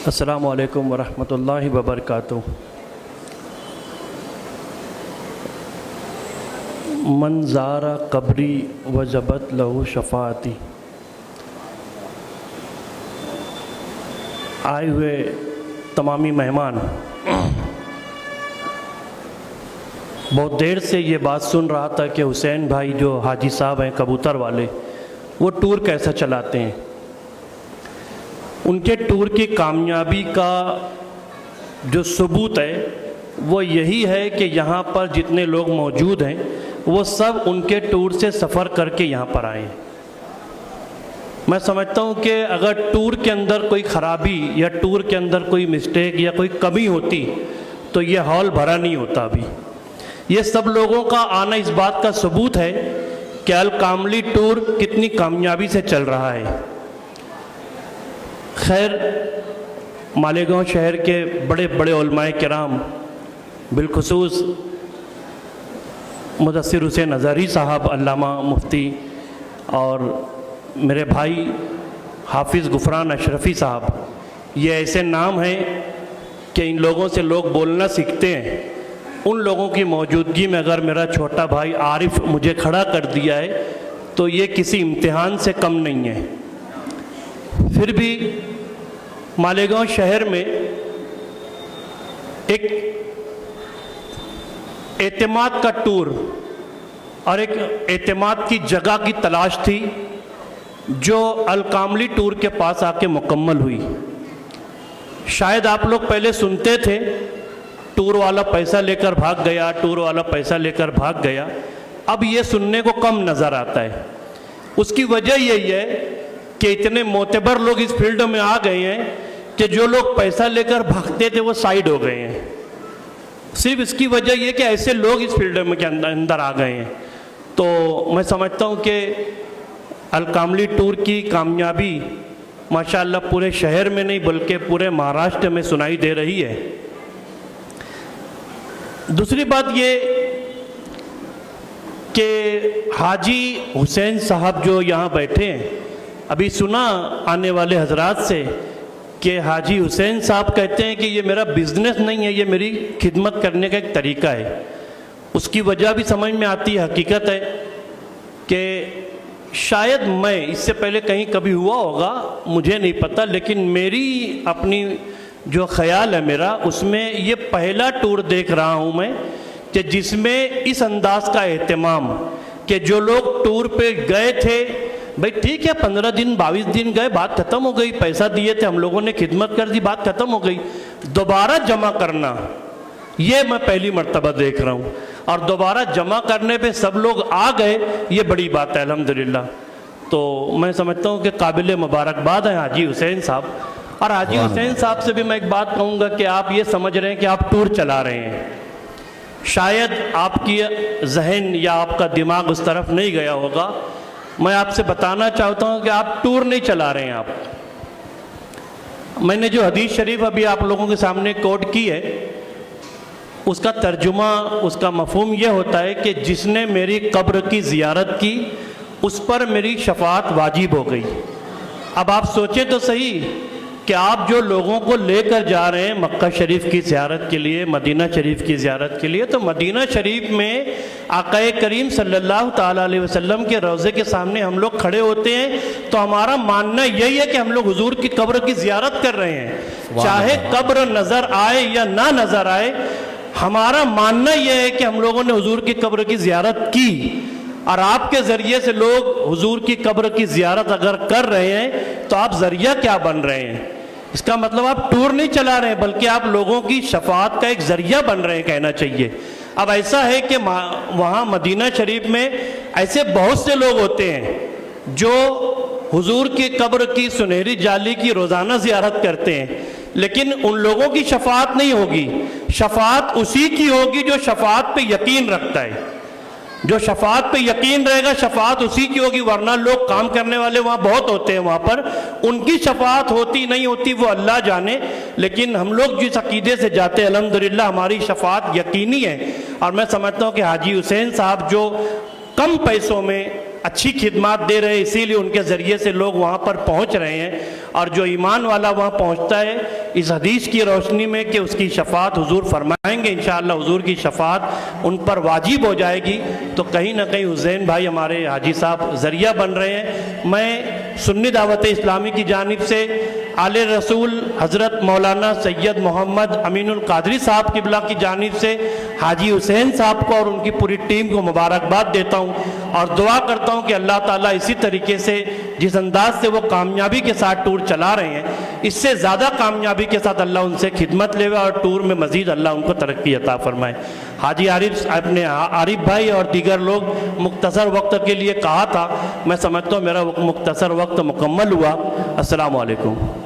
अस्सलामु अलैकुम वरहमतुल्लाहि वबरकातुहू। मन ज़ारा कब्री वजबत लहू शफ़ाअती। आए हुए तमामी मेहमान, बहुत देर से ये बात सुन रहा था कि हुसैन भाई जो हाजी साहब हैं कबूतर वाले, वो टूर कैसा चलाते हैं। उनके टूर की कामयाबी का जो सबूत है वो यही है कि यहाँ पर जितने लोग मौजूद हैं वो सब उनके टूर से सफ़र करके यहाँ पर आए हैं। मैं समझता हूँ कि अगर टूर के अंदर कोई ख़राबी या टूर के अंदर कोई मिस्टेक या कोई कमी होती तो ये हॉल भरा नहीं होता। अभी ये सब लोगों का आना इस बात का सबूत है कि अल कामली टूर कितनी कामयाबी से चल रहा है। खैर, मालेगांव शहर के बड़े बड़े उलमाए किराम, बिलखुसूस मुदस्सिर हुसैन अज़हरी साहब, अल्लामा मुफ्ती, और मेरे भाई हाफिज़ गुफरान अशरफ़ी साहब, ये ऐसे नाम हैं कि इन लोगों से लोग बोलना सीखते हैं। उन लोगों की मौजूदगी में अगर मेरा छोटा भाई आरिफ मुझे खड़ा कर दिया है तो ये किसी इम्तिहान से कम नहीं है। फिर भी मालेगांव शहर में एक एतमाद का टूर और एक एतमाद की जगह की तलाश थी जो अलकामली टूर के पास आके मुकम्मल हुई। शायद आप लोग पहले सुनते थे टूर वाला पैसा लेकर भाग गया, टूर वाला पैसा लेकर भाग गया। अब ये सुनने को कम नज़र आता है। उसकी वजह यही है कि इतने मोतबर लोग इस फील्ड में आ गए हैं कि जो लोग पैसा लेकर भागते थे वो साइड हो गए हैं। सिर्फ इसकी वजह यह कि ऐसे लोग इस फील्ड में के अंदर आ गए हैं। तो मैं समझता हूँ कि अलकामली टूर की कामयाबी माशाअल्लाह पूरे शहर में नहीं बल्कि पूरे महाराष्ट्र में सुनाई दे रही है। दूसरी बात ये कि हाजी हुसैन साहब जो यहाँ बैठे हैं, अभी सुना आने वाले हजरात से कि हाजी हुसैन साहब कहते हैं कि ये मेरा बिजनेस नहीं है, ये मेरी खिदमत करने का एक तरीका है। उसकी वजह भी समझ में आती है। हकीकत है कि शायद मैं इससे पहले कहीं कभी हुआ होगा, मुझे नहीं पता, लेकिन मेरी अपनी जो ख्याल है मेरा, उसमें ये पहला टूर देख रहा हूँ मैं कि जिसमें इस अंदाज का एहतमाम कि जो लोग टूर पे गए थे, भाई ठीक है 15 दिन 22 दिन गए, बात ख़त्म हो गई, पैसा दिए थे हम लोगों ने, खिदमत कर दी, बात ख़त्म हो गई। दोबारा जमा करना ये मैं पहली मर्तबा देख रहा हूँ, और दोबारा जमा करने पे सब लोग आ गए, ये बड़ी बात है अल्हम्दुलिल्लाह। तो मैं समझता हूँ कि काबिल मुबारकबाद है हाजी हुसैन साहब। और हाजी हुसैन साहब से भी मैं एक बात कहूँगा कि आप ये समझ रहे हैं कि आप टूर चला रहे हैं। शायद आपकी जहन या आपका दिमाग उस तरफ नहीं गया होगा। मैं आपसे बताना चाहता हूँ कि आप टूर नहीं चला रहे हैं। आप, मैंने जो हदीस शरीफ अभी आप लोगों के सामने कोट की है, उसका तर्जुमा, उसका मफहूम यह होता है कि जिसने मेरी कब्र की ज़ियारत की उस पर मेरी शफाअत वाजिब हो गई। अब आप सोचें तो सही कि आप जो लोगों को लेकर जा रहे हैं मक्का शरीफ की ज़ियारत के लिए, मदीना शरीफ की ज़ियारत के लिए, तो मदीना शरीफ में आक़ाए करीम सल्लल्लाहु ताला अलैहि वसल्लम के रोज़े के सामने हम लोग खड़े होते हैं तो हमारा मानना यही है कि हम लोग हुजूर की कब्र की ज़ियारत कर रहे हैं। चाहे कब्र नज़र आए या ना नज़र आए, हमारा मानना यह है कि हम लोगों ने हुजूर की कब्र की ज़ियारत की, और आपके ज़रिए से लोग हुजूर की कब्र की ज़ियारत अगर कर रहे हैं तो आप ज़रिया क्या बन रहे हैं। इसका मतलब आप टूर नहीं चला रहे हैं बल्कि आप लोगों की शफाअत का एक ज़रिया बन रहे हैं, कहना चाहिए। अब ऐसा है कि वहाँ मदीना शरीफ में ऐसे बहुत से लोग होते हैं जो हुजूर की कब्र की सुनहरी जाली की रोज़ाना ज़ियारत करते हैं, लेकिन उन लोगों की शफाअत नहीं होगी। शफाअत उसी की होगी जो शफाअत पे यकीन रखता है। जो शफाअत पे यकीन रहेगा शफाअत उसी की होगी, वरना लोग काम करने वाले वहाँ बहुत होते हैं, वहाँ पर उनकी शफाअत होती नहीं होती वो अल्लाह जाने। लेकिन हम लोग जिस अकीदे से जाते हैं अल्हम्दुलिल्लाह हमारी शफाअत यकीनी है। और मैं समझता हूँ कि हाजी हुसैन साहब जो कम पैसों में अच्छी खिदमत दे रहे हैं, इसीलिए उनके ज़रिए से लोग वहाँ पर पहुँच रहे हैं। और जो ईमान वाला वहाँ पहुँचता है, इस हदीस की रोशनी में कि उसकी शफात हुजूर फरमाएंगे, इंशाअल्लाह हुजूर की शफात उन पर वाजिब हो जाएगी। तो कहीं ना कहीं हुसैन भाई हमारे हाजी साहब ज़रिया बन रहे हैं। मैं सुन्नी दावत इस्लामी की जानिब से आले रसूल हज़रत मौलाना सैयद मोहम्मद अमीनुल कादरी साहब किबला की जानिब से हाजी हुसैन साहब को और उनकी पूरी टीम को मुबारकबाद देता हूँ और दुआ करता हूँ कि अल्लाह ताला इसी तरीके से जिस अंदाज से वो कामयाबी के साथ टूर चला रहे हैं, इससे ज़्यादा कामयाबी के साथ अल्लाह उनसे खिदमत लेवे और टूर में मज़ीद अल्लाह उनको तरक्की अता फरमाए। हाजी आरिफ अपने आरिफ भाई और दीगर लोग मुख्तसर वक्त के लिए कहा था, मैं समझता हूँ मेरा मुख्तसर वक्त मुकम्मल हुआ। अस्सलामु अलैकुम।